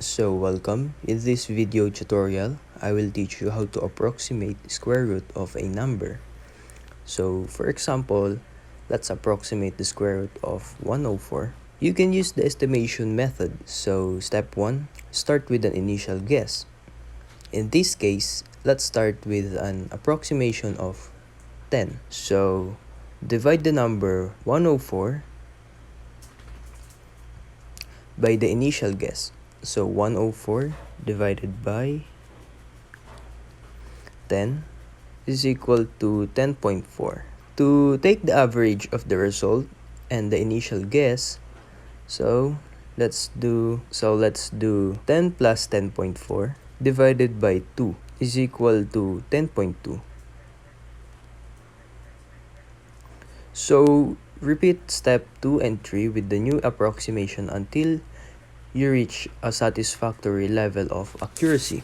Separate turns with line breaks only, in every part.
So welcome. In this video tutorial, I will teach you how to approximate square root of a number. So for example, let's approximate the square root of 104. You can use the estimation method. So step 1, start with an initial guess. In this case, let's start with an approximation of 10. So divide the number 104 by the initial guess. So 104 divided by 10 is equal to 10.4. To take the average of the result and the initial guess, so let's do 10 plus 10.4 divided by 2 is equal to 10.2. So repeat step 2 and 3 with the new approximation until you reach a satisfactory level of accuracy.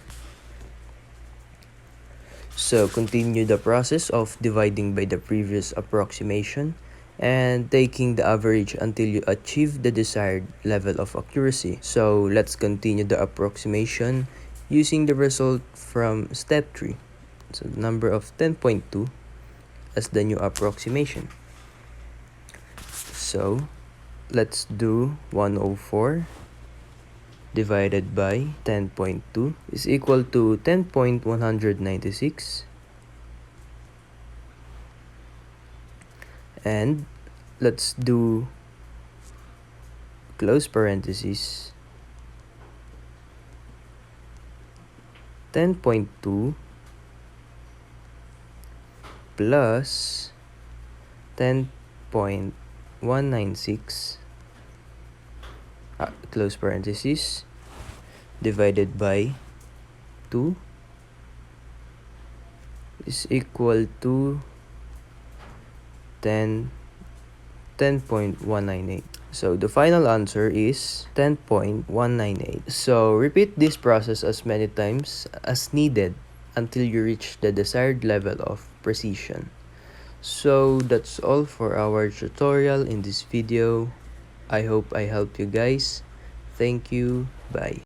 So continue the process of dividing by the previous approximation and taking the average until you achieve the desired level of accuracy. So let's continue the approximation using the result from step 3. So the number of 10.2 as the new approximation. So let's do 104 divided by 10.2 is equal to 10.196, and let's do close parenthesis 10.2 plus 10.196 close parenthesis divided by 2 is equal to 10.198. So the final answer is 10.198. So repeat this process as many times as needed until you reach the desired level of precision. So that's all for our tutorial in this video. I hope I helped you guys. Thank you. Bye.